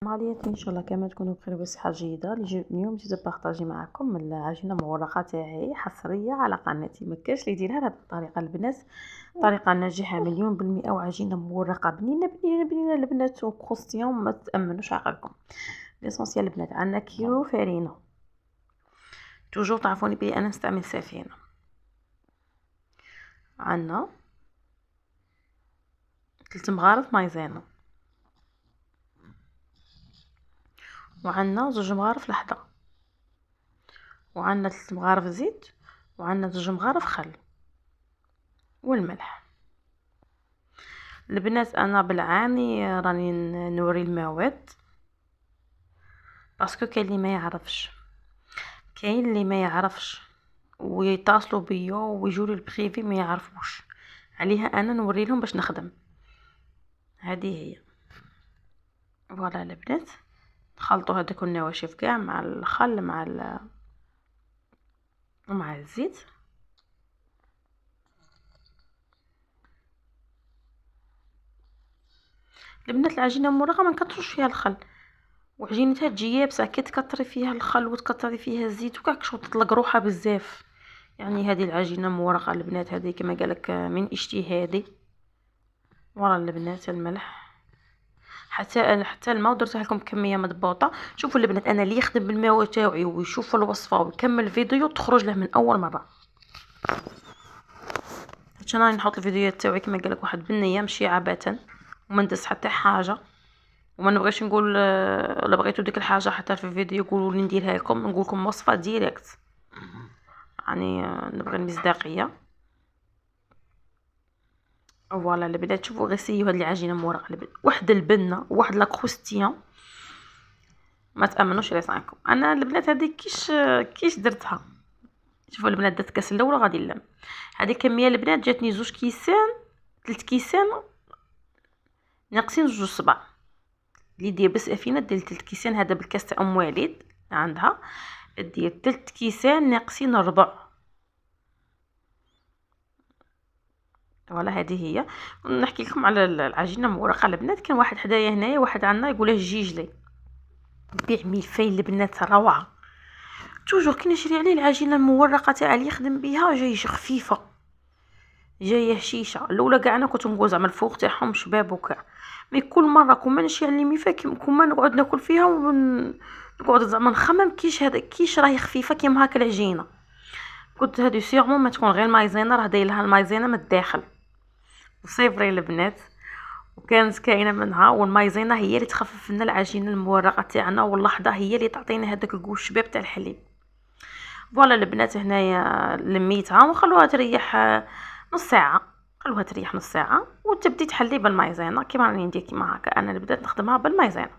عليكم ان شاء الله كما تكونوا بخير وبصحه جيده. اليوم جيت نبارطاجي معكم العجينه المورقه تاعي حصريه على قناتي. ما كاش اللي يديرها بهذه الطريقه البنات، طريقه ناجحه مليون بالمئه وعجينه مورقه بنينه بنينه بنينه البنات وكروستيون ما تامنوش عقلكم. ليسونسيال البنات عندنا كيلو فرينه، توجور تعرفوني بلي انا نستعمل سفينه. عندنا 3 مغارف مايزينا، وعندنا 2 مغارف لحظه، وعندنا 3 مغارف زيت، وعندنا 2 مغارف خل والملح. البنات انا بالعاني راني نوري المواد باسكو كاين اللي ما يعرفش، كاين اللي ما يعرفش ويتصلوا بيا ويجوا لي البريفي ما يعرفوش عليها، انا نوري لهم باش نخدم. هذه هي فوالا البنات. نخلطوا هذوك النواشف كاع مع الخل مع الزيت. البنات العجينه المورقه ما نكثروش فيها الخل، وعجينتها تجي يابسه كي تكثري فيها الخل وتكثري فيها الزيت وكاع شغل تطلق روحها بزاف. يعني هذه العجينه المورقه البنات هذه كما قالك من اجتهادي. ورا البنات الملح حتى الماء درت لكم كميه مضبوطه. شوفوا البنات انا اللي يخدم بالماء تاعي ويشوف الوصفه ويكمل الفيديو تخرج له من اول مره. حتى انا نحط الفيديوهات تاعي كما قالك واحد بالنيه ماشي عبثا، وما ندس حتى حاجه، وما نبغيش نقول الا بغيتوا ديك الحاجه حتى في الفيديو قولوا لي نديرها لكم، نقول لكم وصفه ديريكت. يعني نبغي المصداقيه. فوالا البنات تشوفوا غير سيو هاد العجينه مورقه البنات، واحد البنه وواحد لا كروستيون ما تامنوش راسكم. انا البنات هذه كيش درتها. شوفوا البنات درت كاس الاول غادي نلم هذه كميه البنات جاتني 2 كيسان 3 كيسان ناقصين 2 صباع. اللي دير بالسفينه دير 3 كيسان، هذا بالكاس تاع ام وليد عندها دير 3 كيسان ناقصين ربع. ولا هذه هي. نحكي لكم على العجينه المورقه البنات. كان واحد حدايا هنايا واحد عندنا يقوله جيجلي بيع ملفين البنات روعه. توجور كي نشري عليه العجينه المورقه تاع اللي يخدم بها جايه خفيفه جايه هشيشه. الاولى كاع انا كنت نقول زعما الفوق تاعهم شباب وكاع، مي كل مره كون ما نشري على ميفا كون نقعد ناكل فيها ونقعد زعما نخمم كيش راهي خفيفه كيما هاك العجينه. قلت هذه سيغمون ما تكون غير المايزينا، راه داير لها المايزينا من الداخل وصيفري البنات، وكانت كاينه منها. والمايزينا هي اللي تخفف لنا العجينه المورقه تاعنا، واللحظه هي اللي تعطينا هذاك الكو الشباب تاع الحليب. فوالا البنات هنايا لميتها وخلوها تريح نص ساعه، خلوها تريح نص ساعه وتبدي تحلي بالمايزينا كيما راني ندير كيما هكا. انا بدات نخدمها بالمايزينا.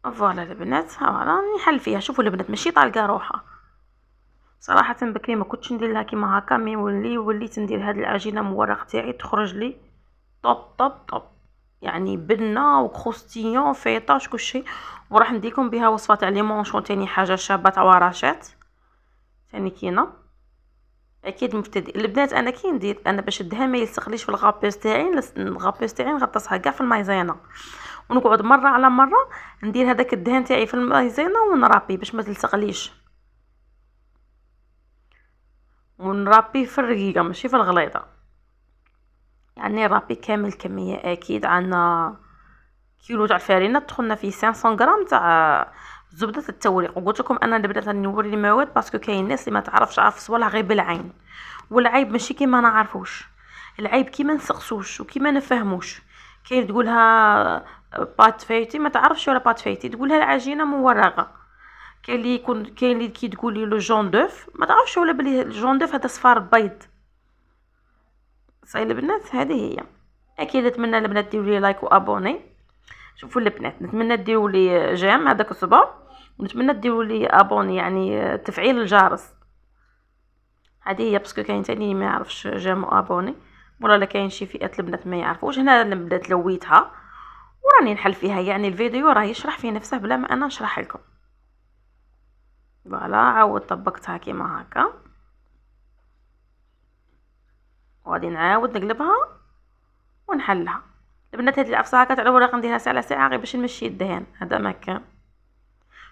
فوالا البنات ها راني نحل فيها. شوفوا البنات ماشي طالقه روحها صراحه. بكري ما كنتش ندير لها كيما هكا، مي وليت ندير هذه العجينه مورق تاعي تخرج لي طوب طوب طوب. يعني بنه وكروستيون فيطاش كل شيء. وراح نديكم بها وصفه تاع لي مونشون تاني حاجه شابه تاع وراشات تاني كينا اكيد مبتدئ البنات. انا كي ندير انا باش الدهان ما يلصقليش في الغابيز تاعي، الغابيز تاعي نغطسها كاع في المايزينا ونقعد مره على مره ندير هذاك الدهان تاعي في المايزينا ونرابي باش ما تلصقليش، ونرابي في الرقيقه ماشي في الغليظه. يعني نرابي كامل الكميه. اكيد عندنا كيلو تاع الفرينه دخلنا فيه 500 غرام تاع زبده التوريق. وقلت لكم انا اللي بدات نوري المواد باسكو كاين ناس اللي ما تعرفش صوالح غير بالعين، والعيب ماشي كيما نعرفوش، العيب كيما نسقسوش وكيما نفهموش. كاين تقولها بات فايتي ما تعرفش ولا بات فايتي تقولها العجينه مورقه. كاين اللي يكون كاين اللي كي تقولي لو جون دوف ما تعرفش ولا بلي الجون دوف هذا صفار بيض. صاي البنات هذه هي. اكيد نتمنى البنات ديروا لي لايك وابوني. شوفوا البنات نتمنى ديروا لي جيم هذاك الصباع، ونتمنى ديروا لي ابوني يعني تفعيل الجرس. هذه هي باسكو كاين تاني ما يعرفش جيم وابوني، ولا لا كاين شي فئات البنات ما يعرفوش. هنا بدات لويتها وراني نحل فيها، يعني الفيديو راه يشرح فيه نفسه بلا ما انا نشرح لكم. فوالا عاود طبقتها كيما هكا وغادي نعاود نقلبها ونحلها. البنات هاد العفسه هكا تاع الوراق نديرها ساعه على ساعه غير باش نمشي الدهان، هذا ما كان.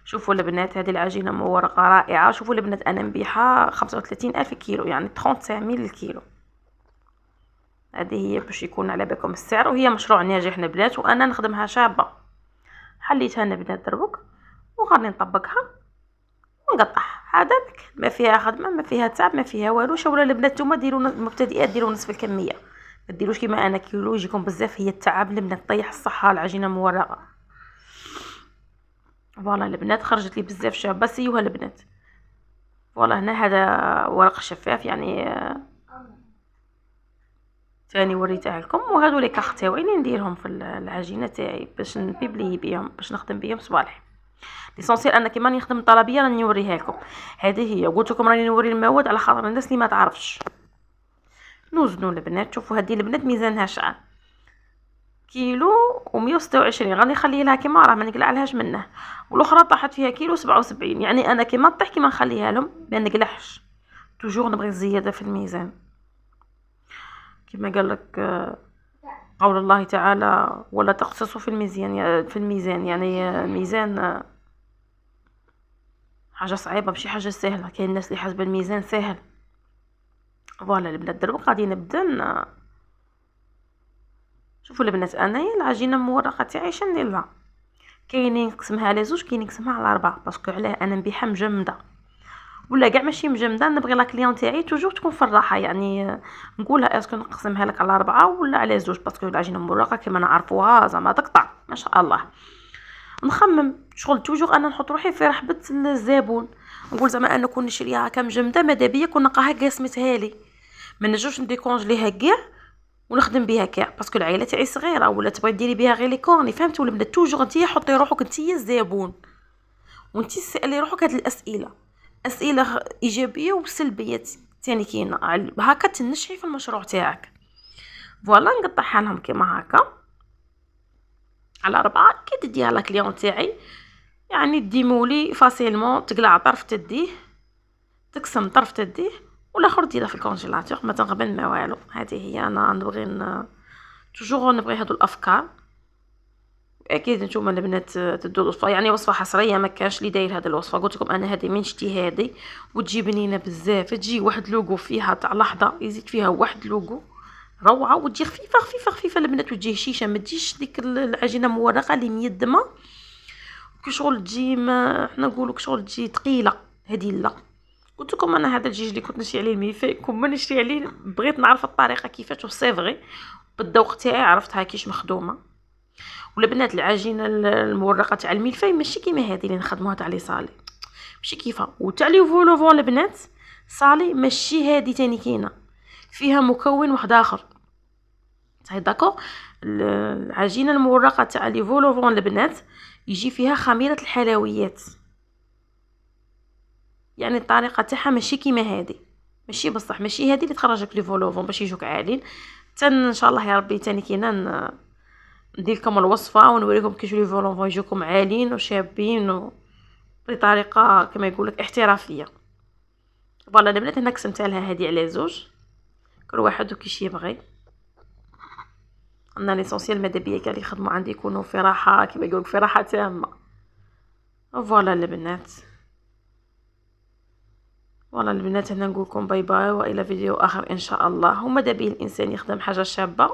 شوفوا البنات هذه العجينه مورقه رائعه. شوفوا البنات انا نبيعها 35,000 كيلو، يعني 35,000 الكيلو. هذه هي باش يكون على بالكم السعر، وهي مشروع ناجح البنات، وانا نخدمها شابه. حليتها انا البنات دربك وغادي نطبقها ونقطعها. هذا ما فيها خدمه، ما فيها تعب، ما فيها والو. شاولا البنات نتوما ديروا المبتدئات ديروا نصف الكميه، ما ديروش كيما انا كيلو يجيكم بزاف. هي التعب البنات طيح الصحه العجينه مورقه. فوالا البنات خرجت لي بزاف شابه. سيوها البنات. فوالا هنا هذا ورق شفاف يعني ثاني وريتها لكم. وهذو لي كارت تاوعي نديرهم في العجينه تاعي باش نبيبلي بهم، باش نخدم بهم صبالح. ليسونسيال انا كيما نخدم طلبيه راني نوريها لكم. هذه هي قلت لكم راني نوري المواد على خاطر الناس اللي ما تعرفش. نوزنوا البنات. شوفوا هذه البنات ميزانها شحال، كيلو و126. غادي نخلي لها كيما راه ما نقلعلهاش منه. والاخرى طاحت فيها كيلو 77. يعني انا كيما طيح كيما نخليها لهم ما نقلعش. توجور نبغي الزياده في الميزان كما قال لك قول الله تعالى ولا تقصصوا في الميزان. يعني الميزان حاجه صعيبه ماشي حاجه سهله. كاين الناس اللي حاسبه الميزان سهل. فوالا البنات دروك غادي نبدا شوفوا البنات انايا العجينه مورقه تاعي شندير لها. كاينين نقسمها على زوج، كاينين نقسمها على 4 باسكو علاه انا نبيعها مجمده ولا كاع ماشي مجمده. نبغي لا كليون تاعي توجور تكون في الراحه. يعني نقولها اسكو نقسمها لك على 4 ولا على زوج، باسكو العجينه مورقه كما نعرفوها زعما تقطع ما شاء الله. نخمم شغل توجور انا نحط روحي في رحبه الزبون. نقول زعما انا كون نشريها هكا مجمده ماذا بيا كون نلقاها قاسمتها لي، ما نجوش نديكونجليها كاع ونخدم بها كاع باسكو العائله تاعي صغيره ولا تبغي ديري بها غير لي كورني. فهمتوا ولا بدات توجور انت حطي روحك انت الزبون وانت سالي روحك هاد الاسئله، اسئله ايجابيه وسلبيه ثاني كاينه هكا تنشحي في المشروع تاعك. فوالا نقطعها لهم كيما هكا على 4. كي تديها لا كليون تاعي يعني ديمولي فاسيلمون، تقلع طرف تديه تقسم طرف تديه والاخر ديرها في الكونجيلاتور ما تنغبن ما والو. هذه هي انا نبغي توجور نبغي هادو الافكار. اكيد نتوما البنات تدوا الوصفه، يعني وصفه حصريه ما كانش اللي داير هذه الوصفه. قلت لكم انا هذه من شتي هذه وتجي بنينه بزاف. تجي واحد لوغو فيها تاع لحظه يزيد فيها واحد لوغو روعه، وتجي خفيفه خفيفه خفيفه البنات وتجي هشيشه. ما تجيش ديك العجينه مورقه اللي ميدمه كي شغل تجي ما حنا نقولوا شغل تجي ثقيله. هذه لا. قلت لكم انا هذا الدجاج اللي كنت نشري عليه الميفي كون ما نشري عليه بغيت نعرف الطريقه كيفاش وسي فغي بالذوق تاعي عرفتها كيش مخدومه. ولا بنات العجينه المورقه تاع الملفاي ماشي كيما هذه اللي نخدموها تاع لي صالي ماشي كيفها. وتاع لي فولوفون البنات صالي ماشي هذه تاني كاينه فيها مكون واحد اخر. صحيح داكو. العجينه المورقه تاع لي فولوفون البنات يجي فيها خميره الحلويات، يعني الطريقه تاعها ماشي كيما هذه ماشي بصح ماشي هذه اللي تخرجك لي فولوفون باش يجوك عالين. ان شاء الله يا ربي تاني كاينه ندير لكم الوصفه ونوريكم كيفاش لي فولوفون يجوكم عالين وشابين بطريقه كما يقول لك احترافيه. فوالا البنات هنا قسمت لها هذه على زوج كل واحد وكيش يبغي. انا ليسونسيال ماذا بيا كاع اللي يخدموا عندي يكونوا في راحه كما يقولك في راحه تامه. فوالا البنات. والله البنات هنا نقولكم باي باي والى فيديو اخر ان شاء الله. وماذا بيه الانسان يخدم حاجه شابه.